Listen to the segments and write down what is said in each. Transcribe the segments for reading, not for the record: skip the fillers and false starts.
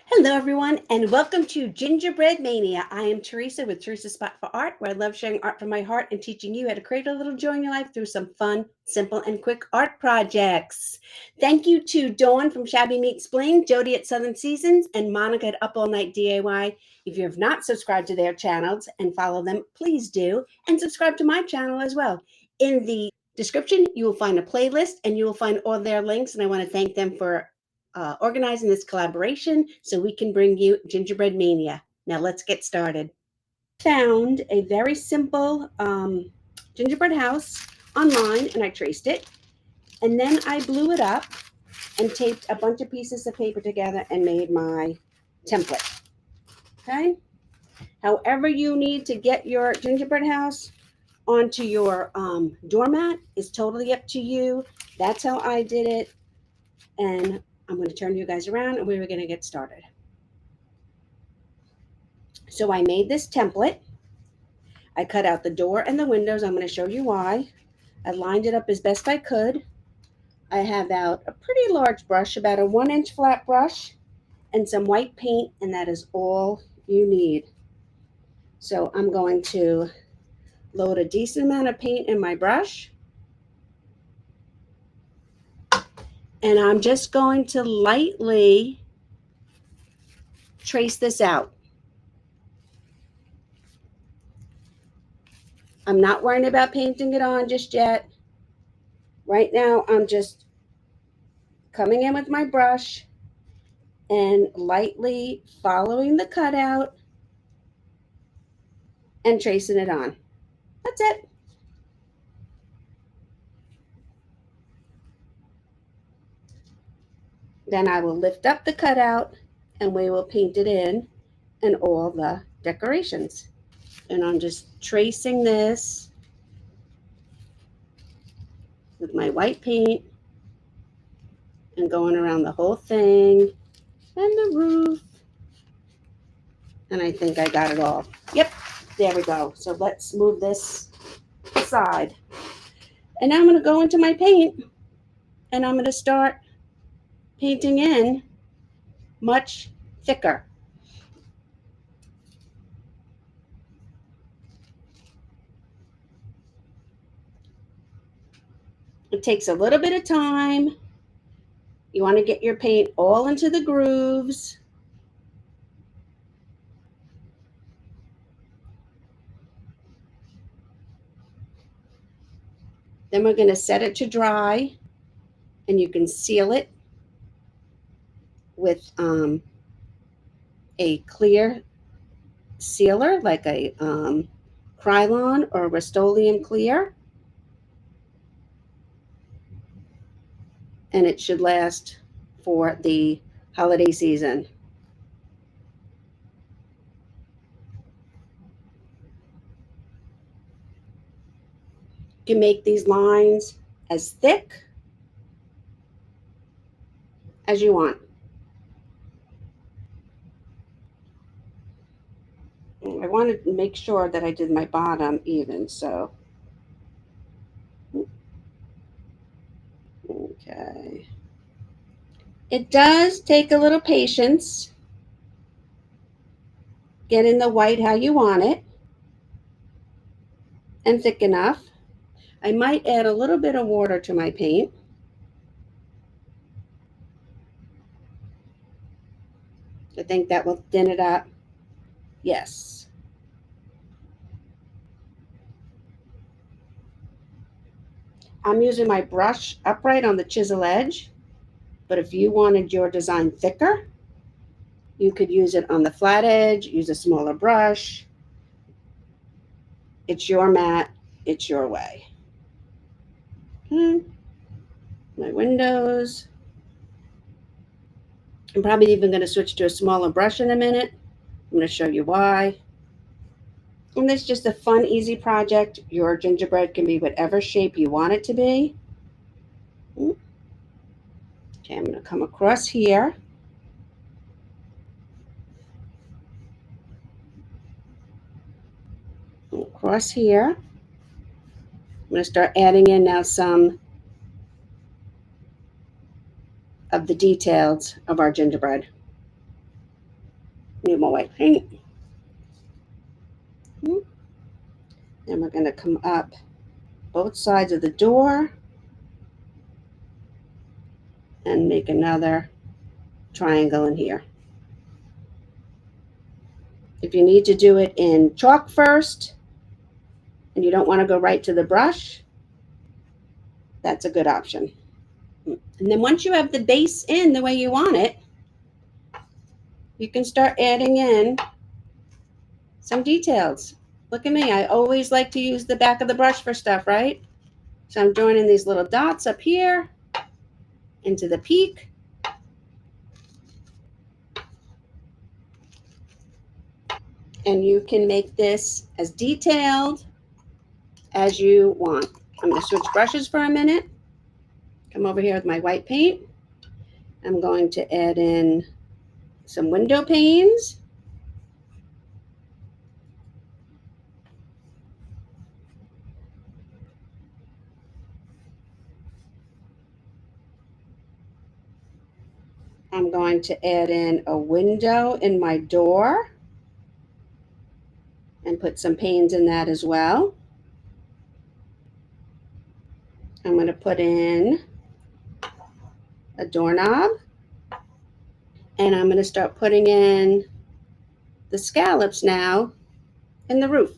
Hello, everyone, and welcome to Gingerbread Mania. I am Teresa with Teresa's Spot for Art, where I love sharing art from my heart and teaching you how to create a little joy in your life through some fun, simple, and quick art projects. Thank you to Dawn from Shabby Meat Spling, Jody at Southern Seasons, and Monica at Up All Night DIY. If you have not subscribed to their channels and follow them, please do, and subscribe to my channel as well. In the description, you will find a playlist, and you will find all their links, and I want to thank them for organizing this collaboration so we can bring you Gingerbread Mania. Now let's get started. Found a very simple gingerbread house online and I traced it. And then I blew it up and taped a bunch of pieces of paper together and made my template. Okay? However you need to get your gingerbread house onto your doormat is totally up to you. That's how I did it. And I'm going to turn you guys around and we were going to get started. So I made this template. I cut out the door and the windows. I'm going to show you why. I lined it up as best I could. I have out a pretty large brush, about a 1-inch flat brush, and some white paint, and that is all you need. So I'm going to load a decent amount of paint in my brush. And I'm just going to lightly trace this out. I'm not worrying about painting it on just yet. Right now, I'm just coming in with my brush and lightly following the cutout and tracing it on. That's it. Then I will lift up the cutout and we will paint it in and all the decorations. And I'm just tracing this with my white paint and going around the whole thing and the roof. And I think I got it all. Yep, there we go. So let's move this aside. And now I'm going to go into my paint and I'm going to start painting in much thicker. It takes a little bit of time. You want to get your paint all into the grooves. Then we're going to set it to dry, and you can seal it with a clear sealer like a Krylon or Rust-Oleum Clear. And it should last for the holiday season. You can make these lines as thick as you want. I wanted to make sure that I did my bottom even, so. Okay. It does take a little patience getting the white how you want it and thick enough. I might add a little bit of water to my paint. I think that will thin it up. Yes. I'm using my brush upright on the chisel edge, but if you wanted your design thicker, you could use it on the flat edge, use a smaller brush. It's your mat, it's your way. My windows. I'm probably even going to switch to a smaller brush in a minute. I'm going to show you why. And this is just a fun, easy project. Your gingerbread can be whatever shape you want it to be. Okay, I'm going to come across here. Across here. I'm going to start adding in now some of the details of our gingerbread. Need more white paint. And we're going to come up both sides of the door and make another triangle in here. If you need to do it in chalk first and you don't want to go right to the brush, that's a good option. And then once you have the base in the way you want it, you can start adding in some details. Look at me. I always like to use the back of the brush for stuff, right? So I'm joining these little dots up here into the peak. And you can make this as detailed as you want. I'm going to switch brushes for a minute. Come over here with my white paint. I'm going to add in some window panes. I'm going to add in a window in my door and put some panes in that as well. I'm going to put in a doorknob, and I'm going to start putting in the scallops now in the roof.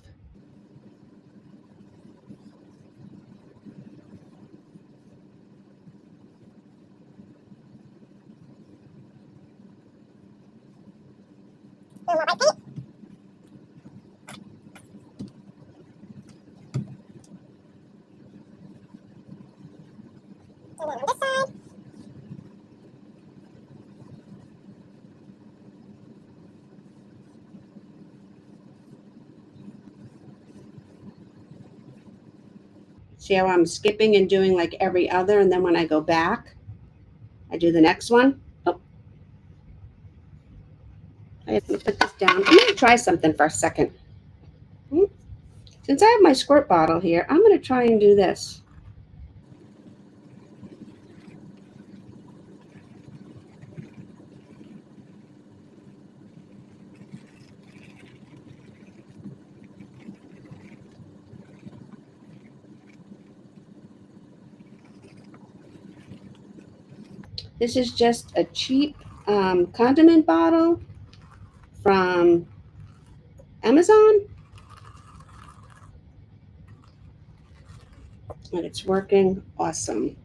See how I'm skipping and doing like every other, and then when I go back, I do the next one. Oh, I have to put this down. I'm going to try something for a second. Since I have my squirt bottle here, I'm going to try and do this. This is just a cheap condiment bottle from Amazon. And it's working awesome.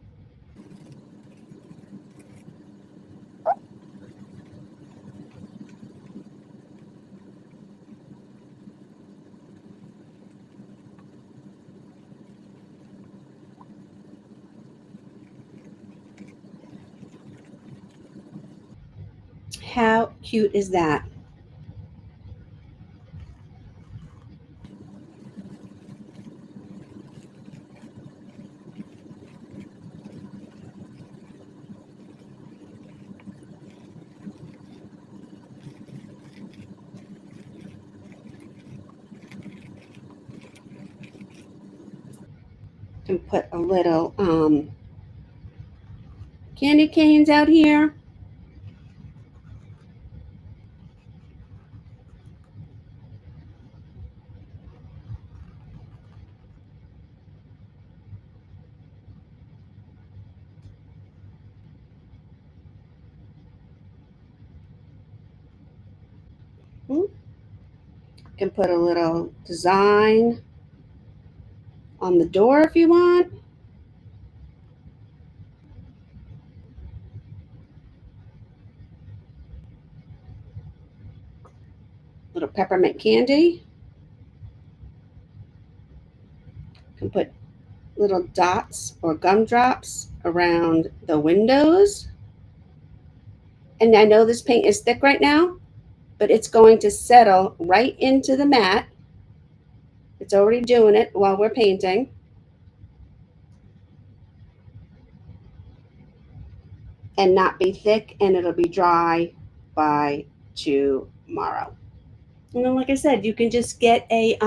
How cute is that? And put a little candy canes out here. You can put a little design on the door if you want. Little peppermint candy. You can put little dots or gumdrops around the windows. And I know this paint is thick right now, but it's going to settle right into the mat. It's already doing it while we're painting. And not be thick, and it'll be dry by tomorrow. And then, like I said, you can just get a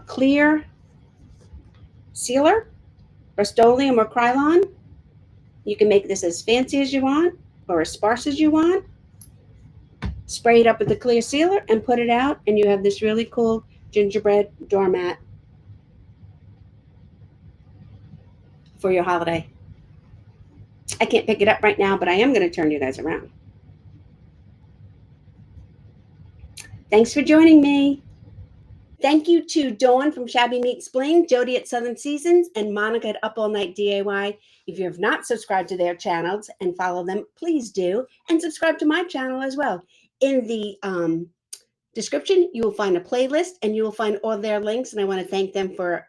clear sealer, Rust-Oleum or Krylon. You can make this as fancy as you want. or as sparse as you want. Spray it up with the clear sealer and put it out, and you have this really cool gingerbread doormat for your holiday. I can't pick it up right now, but I am going to turn you guys around. Thanks for joining me. Thank you to Dawn from Shabby Meets Bling, Jody at Southern Seasons, and Monica at Up All Night DIY. If you have not subscribed to their channels and follow them, please do. And subscribe to my channel as well. In the description, you will find a playlist and you will find all their links. And I want to thank them for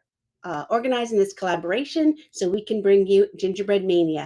organizing this collaboration so we can bring you Gingerbread Mania.